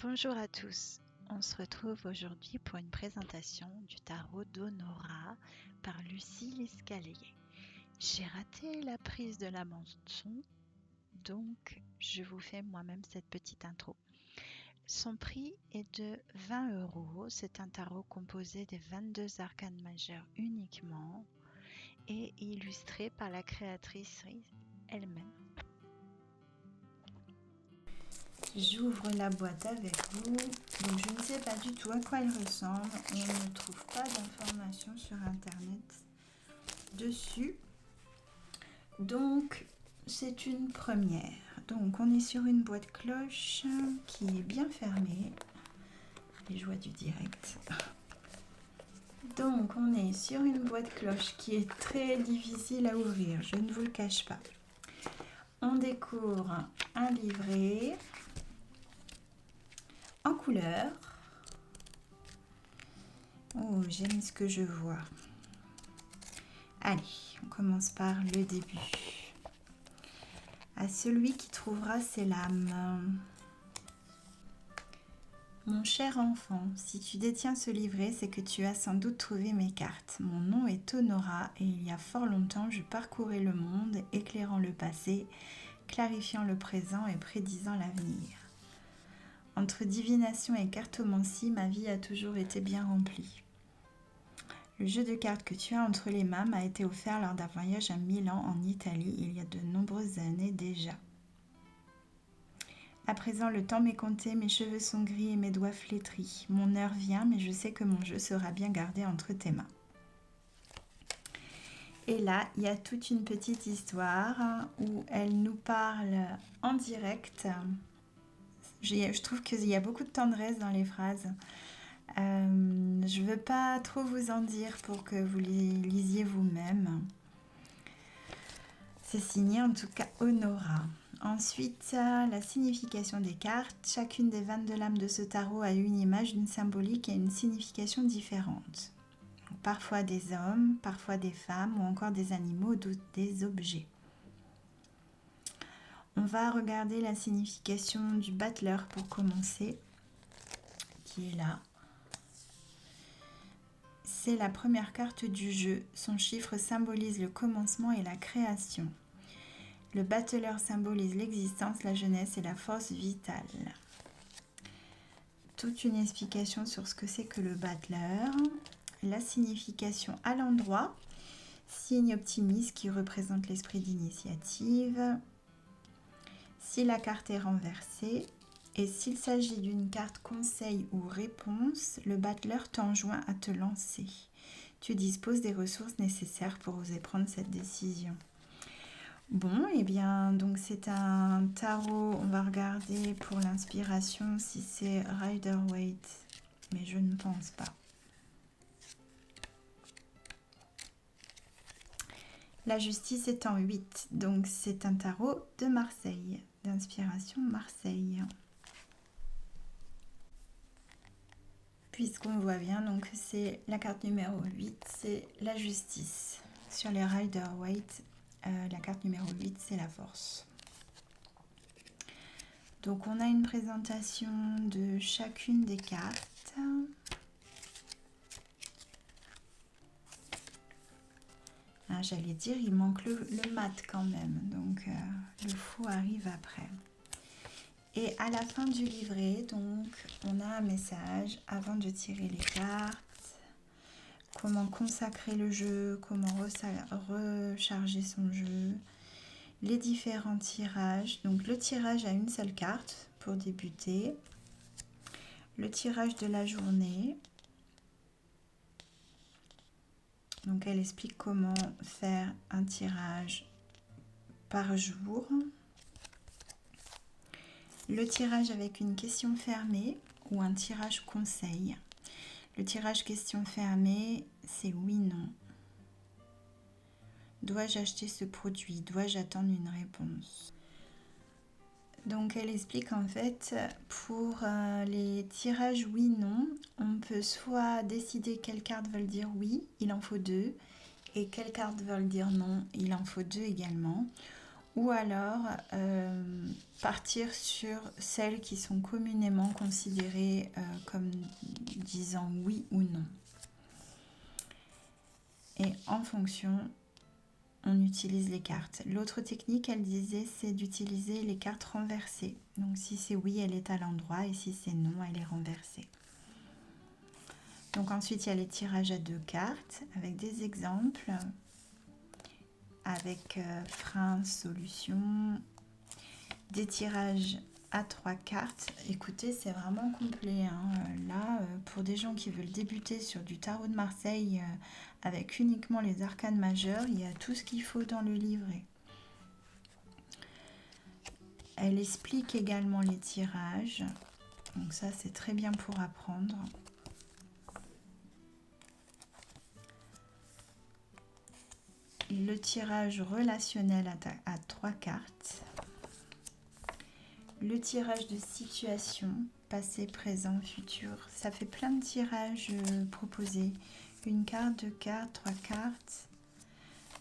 Bonjour à tous, on se retrouve aujourd'hui pour une présentation du tarot d'Honora par Lucie Lescalier. J'ai raté la prise de la bande-son, donc je vous fais moi-même cette petite intro. Son prix est de 20 €, c'est un tarot composé des 22 arcanes majeures uniquement et illustré par la créatrice elle-même. J'ouvre la boîte avec vous. Donc je ne sais pas du tout à quoi elle ressemble. On ne trouve pas d'informations sur internet dessus. Donc c'est une première. Donc on est sur une boîte cloche qui est bien fermée. Les joies du direct. Donc on est sur une boîte cloche qui est très difficile à ouvrir, je ne vous le cache pas. On découvre un livret en couleur. Oh, j'aime ce que je vois. Allez, on commence par le début. À celui qui trouvera ses lames. Mon cher enfant, si tu détiens ce livret, c'est que tu as sans doute trouvé mes cartes. Mon nom est Honora et il y a fort longtemps, je parcourais le monde, éclairant le passé, clarifiant le présent et prédisant l'avenir. Entre divination et cartomancie, ma vie a toujours été bien remplie. Le jeu de cartes que tu as entre les mains m'a été offert lors d'un voyage à Milan en Italie il y a de nombreuses années déjà. À présent, le temps m'est compté, mes cheveux sont gris et mes doigts flétris. Mon heure vient, mais je sais que mon jeu sera bien gardé entre tes mains. Et là, il y a toute une petite histoire où elle nous parle en direct. Je trouve qu'il y a beaucoup de tendresse dans les phrases. Je ne veux pas trop vous en dire pour que vous les lisiez vous-même. C'est signé en tout cas Honora. Ensuite, la signification des cartes. Chacune des 22 lames de ce tarot a une image, une symbolique et une signification différente. Parfois des hommes, parfois des femmes ou encore des animaux ou des objets. On va regarder la signification du battleur pour commencer, qui est là. C'est la première carte du jeu. Son chiffre symbolise le commencement et la création. Le battleur symbolise l'existence, la jeunesse et la force vitale. Toute une explication sur ce que c'est que le battleur. La signification à l'endroit. Signe optimiste qui représente l'esprit d'initiative. Si la carte est renversée et s'il s'agit d'une carte conseil ou réponse, le battleur t'enjoint à te lancer. Tu disposes des ressources nécessaires pour oser prendre cette décision. Bon, et bien, donc c'est un tarot, on va regarder pour l'inspiration si c'est Rider-Waite, mais je ne pense pas. La justice est en 8, donc c'est un tarot de Marseille, d'inspiration Marseille. Puisqu'on voit bien, donc c'est la carte numéro 8, c'est la justice. Sur les Rider-Waite, la carte numéro 8, c'est la force. Donc on a une présentation de chacune des cartes. Ah, j'allais dire, il manque le mat quand même, donc le faux arrive après. Et à la fin du livret, donc, on a un message avant de tirer les cartes. Comment consacrer le jeu, comment recharger son jeu, les différents tirages. Donc le tirage à une seule carte pour débuter, le tirage de la journée. Donc elle explique comment faire un tirage par jour. Le tirage avec une question fermée ou un tirage conseil. Le tirage question fermée, c'est oui/non. Dois-je acheter ce produit? Dois-je attendre une réponse? Donc elle explique en fait pour les tirages oui/non, on peut soit décider quelles cartes veulent dire oui, il en faut 2, et quelles cartes veulent dire non, il en faut 2 également. ou alors partir sur celles qui sont communément considérées comme disant oui ou non. Et en fonction, on utilise les cartes. L'autre technique, elle disait, c'est d'utiliser les cartes renversées. Donc si c'est oui, elle est à l'endroit, et si c'est non, elle est renversée. Donc ensuite, il y a les tirages à 2 cartes avec des exemples, avec frein, solution, des tirages à 3 cartes. Écoutez, c'est vraiment complet, hein. Là, pour des gens qui veulent débuter sur du tarot de Marseille avec uniquement les arcanes majeures, il y a tout ce qu'il faut dans le livret. Elle explique également les tirages, donc ça c'est très bien pour apprendre. Le tirage relationnel à 3 cartes. Le tirage de situation, passé, présent, futur. Ça fait plein de tirages proposés. Une carte, 2 cartes, 3 cartes.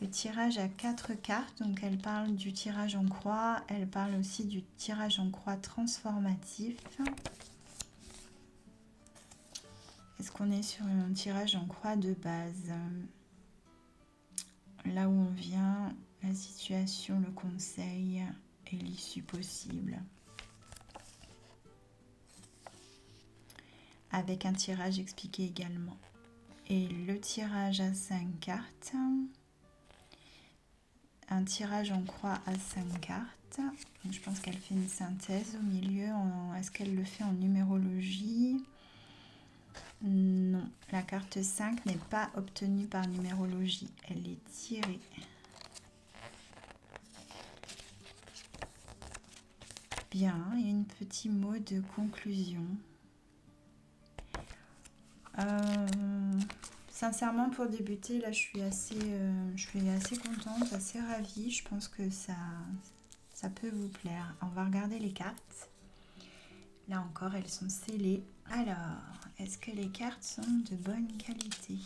Le tirage à 4 cartes, donc elle parle du tirage en croix. Elle parle aussi du tirage en croix transformatif. Est-ce qu'on est sur un tirage en croix de base? Là où on vient, la situation, le conseil et l'issue possible. Avec un tirage expliqué également. Et le tirage à 5 cartes. Un tirage en croix à 5 cartes. Donc je pense qu'elle fait une synthèse au milieu. Est-ce qu'elle le fait en numérologie? Non, la carte 5 n'est pas obtenue par numérologie. Elle est tirée. Bien, il y a un petit mot de conclusion. Sincèrement, pour débuter, là, je suis assez contente, assez ravie. Je pense que ça peut vous plaire. On va regarder les cartes. Là encore, elles sont scellées. Alors, est-ce que les cartes sont de bonne qualité?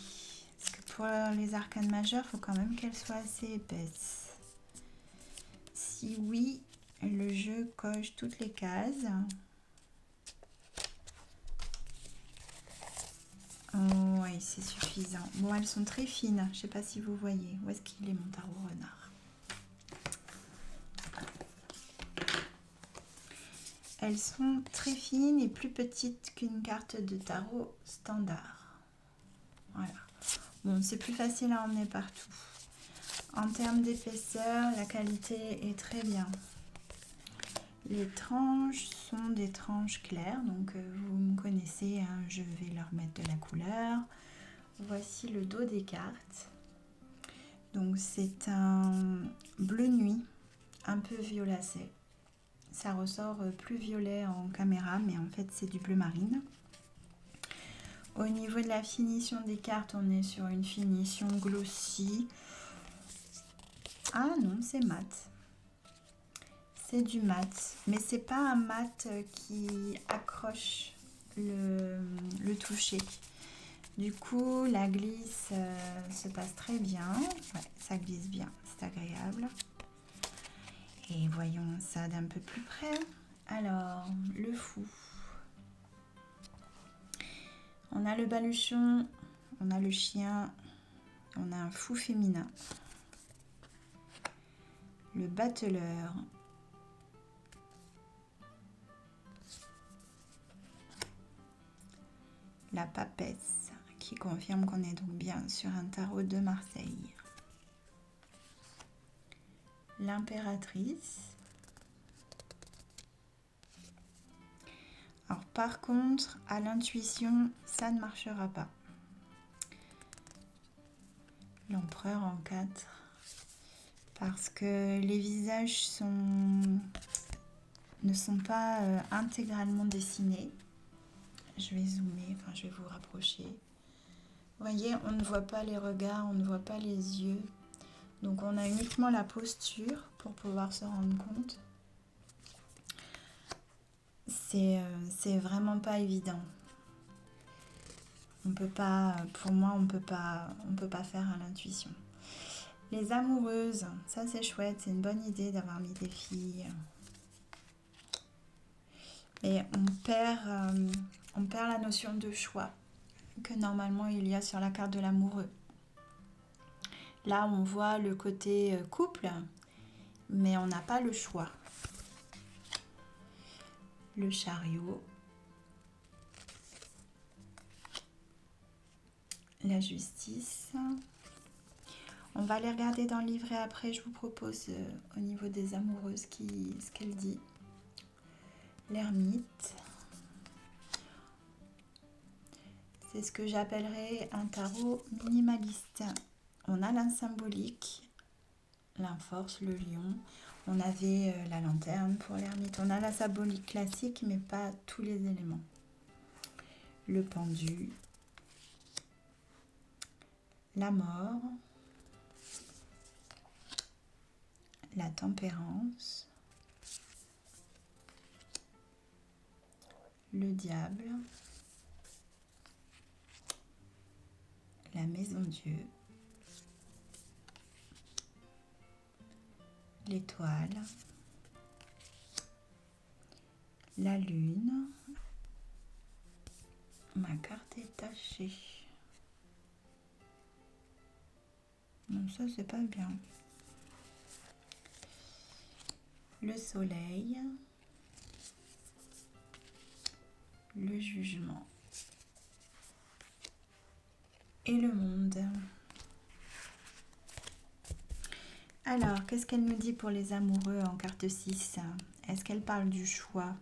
Parce que pour les arcanes majeures, il faut quand même qu'elles soient assez épaisses. Si oui, le jeu coche toutes les cases. Oh, oui, c'est suffisant. Bon, elles sont très fines. Je ne sais pas si vous voyez. Où est-ce qu'il est, mon tarot renard? Elles sont très fines et plus petites qu'une carte de tarot standard. Voilà. Bon, c'est plus facile à emmener partout. En termes d'épaisseur, la qualité est très bien. Les tranches sont des tranches claires, donc vous me connaissez, hein, je vais leur mettre de la couleur. Voici le dos des cartes. Donc c'est un bleu nuit, un peu violacé. Ça ressort plus violet en caméra, mais en fait c'est du bleu marine. Au niveau de la finition des cartes, on est sur une finition glossy. Ah non, c'est mat. C'est du mat, mais c'est pas un mat qui accroche le toucher. Du coup, la glisse se passe très bien. Ouais, ça glisse bien, c'est agréable. Et voyons ça d'un peu plus près. Alors, le fou. On a le baluchon, on a le chien, on a un fou féminin. Le battleur. La papesse, qui confirme qu'on est donc bien sur un tarot de Marseille. L'impératrice. Alors par contre, à l'intuition, ça ne marchera pas. L'empereur en 4. Parce que les visages ne sont pas intégralement dessinés. Je vais zoomer, enfin je vais vous rapprocher. Vous voyez, on ne voit pas les regards, on ne voit pas les yeux. Donc on a uniquement la posture pour pouvoir se rendre compte. C'est vraiment pas évident. On peut pas, pour moi, on peut pas faire à l'intuition. Les amoureuses, ça c'est chouette, c'est une bonne idée d'avoir mis des filles. Et on perd la notion de choix que normalement il y a sur la carte de l'amoureux. Là, on voit le côté couple, mais on n'a pas le choix. Le chariot. La justice. On va les regarder dans le livret après. Je vous propose au niveau des amoureuses ce qu'elle dit. L'ermite. C'est ce que j'appellerais un tarot minimaliste. On a la symbolique, la force, le lion. On avait la lanterne pour l'ermite. On a la symbolique classique, mais pas tous les éléments. Le pendu. La mort. La tempérance. Le diable. La maison Dieu. L'étoile. La lune. Ma carte est tachée. Non, ça c'est pas bien. Le soleil. Le jugement. Et le monde. Alors, qu'est-ce qu'elle nous dit pour les amoureux en carte 6? Est-ce qu'elle parle du choix?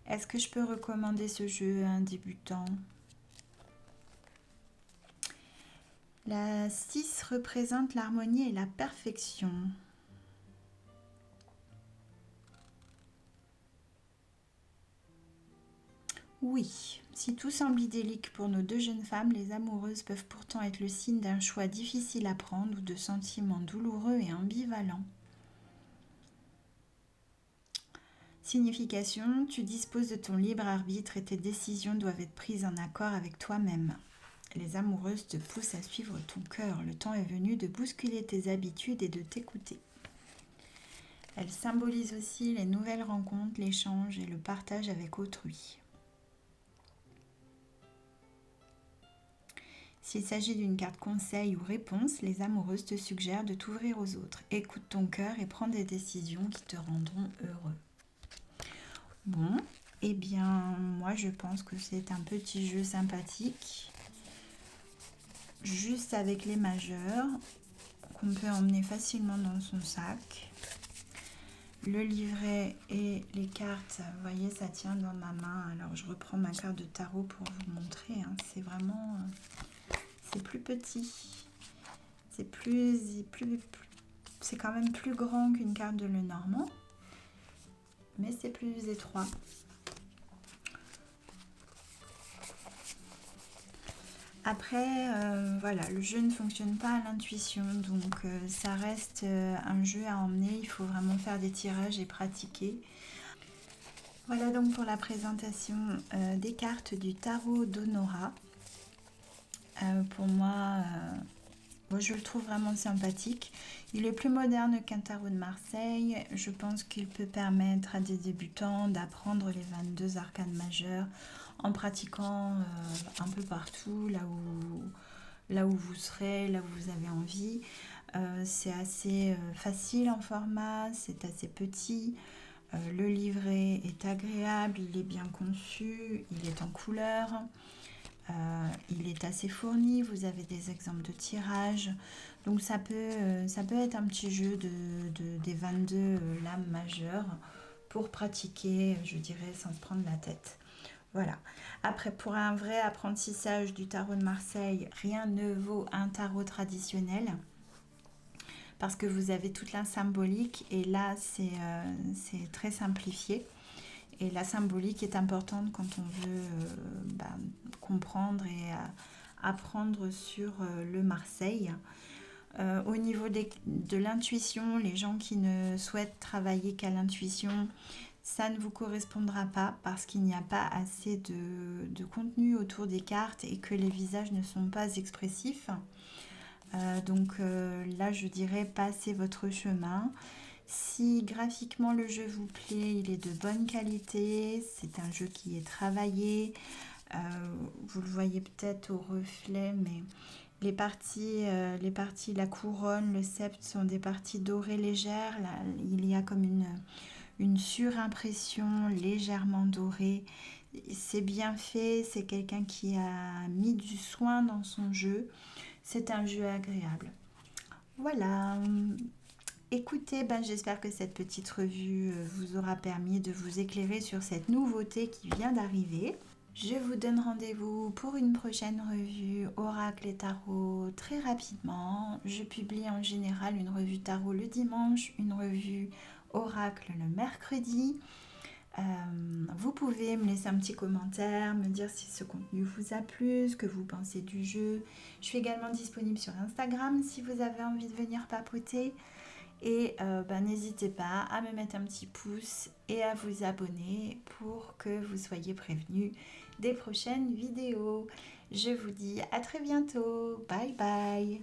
Est-ce que je peux recommander ce jeu à un débutant? La 6 représente l'harmonie et la perfection. Oui, si tout semble idyllique pour nos deux jeunes femmes, les amoureuses peuvent pourtant être le signe d'un choix difficile à prendre ou de sentiments douloureux et ambivalents. Signification, tu disposes de ton libre arbitre et tes décisions doivent être prises en accord avec toi-même. Les amoureuses te poussent à suivre ton cœur. Le temps est venu de bousculer tes habitudes et de t'écouter. Elles symbolisent aussi les nouvelles rencontres, l'échange et le partage avec autrui. S'il s'agit d'une carte conseil ou réponse, les amoureuses te suggèrent de t'ouvrir aux autres. Écoute ton cœur et prends des décisions qui te rendront heureux. Bon, eh bien, moi je pense que c'est un petit jeu sympathique, juste avec les majeurs, qu'on peut emmener facilement dans son sac. Le livret et les cartes, vous voyez, ça tient dans ma main. Alors je reprends ma carte de tarot pour vous montrer. C'est vraiment... c'est plus petit. C'est quand même plus grand qu'une carte de Lenormand. Mais c'est plus étroit. Après, voilà, le jeu ne fonctionne pas à l'intuition, donc ça reste un jeu à emmener. Il faut vraiment faire des tirages et pratiquer. Voilà donc pour la présentation des cartes du tarot d'Honora. Pour moi, je le trouve vraiment sympathique. Il est plus moderne qu'un tarot de Marseille. Je pense qu'il peut permettre à des débutants d'apprendre les 22 arcanes majeures en pratiquant un peu partout, là où vous serez, là où vous avez envie. C'est assez facile en format, c'est assez petit. Le livret est agréable, il est bien conçu, il est en couleur. Il est assez fourni, vous avez des exemples de tirage, donc ça peut être un petit jeu des 22 lames majeures pour pratiquer, je dirais, sans se prendre la tête. Voilà. Après, pour un vrai apprentissage du tarot de Marseille, rien ne vaut un tarot traditionnel parce que vous avez toute la symbolique et là, c'est très simplifié. Et la symbolique est importante quand on veut comprendre et apprendre sur le Marseille. Au niveau de l'intuition, les gens qui ne souhaitent travailler qu'à l'intuition, ça ne vous correspondra pas parce qu'il n'y a pas assez de contenu autour des cartes et que les visages ne sont pas expressifs. Là, je dirais passez votre chemin. Si graphiquement le jeu vous plaît, il est de bonne qualité, c'est un jeu qui est travaillé. Vous le voyez peut-être au reflet, mais les parties, la couronne, le sceptre sont des parties dorées légères. Là, il y a comme une surimpression légèrement dorée. C'est bien fait, c'est quelqu'un qui a mis du soin dans son jeu. C'est un jeu agréable. Voilà. Écoutez, j'espère que cette petite revue vous aura permis de vous éclairer sur cette nouveauté qui vient d'arriver. Je vous donne rendez-vous pour une prochaine revue Oracle et Tarot très rapidement. Je publie en général une revue Tarot le dimanche, une revue Oracle le mercredi. Vous pouvez me laisser un petit commentaire, me dire si ce contenu vous a plu, ce que vous pensez du jeu. Je suis également disponible sur Instagram si vous avez envie de venir papoter. Et n'hésitez pas à me mettre un petit pouce et à vous abonner pour que vous soyez prévenus des prochaines vidéos. Je vous dis à très bientôt. Bye bye.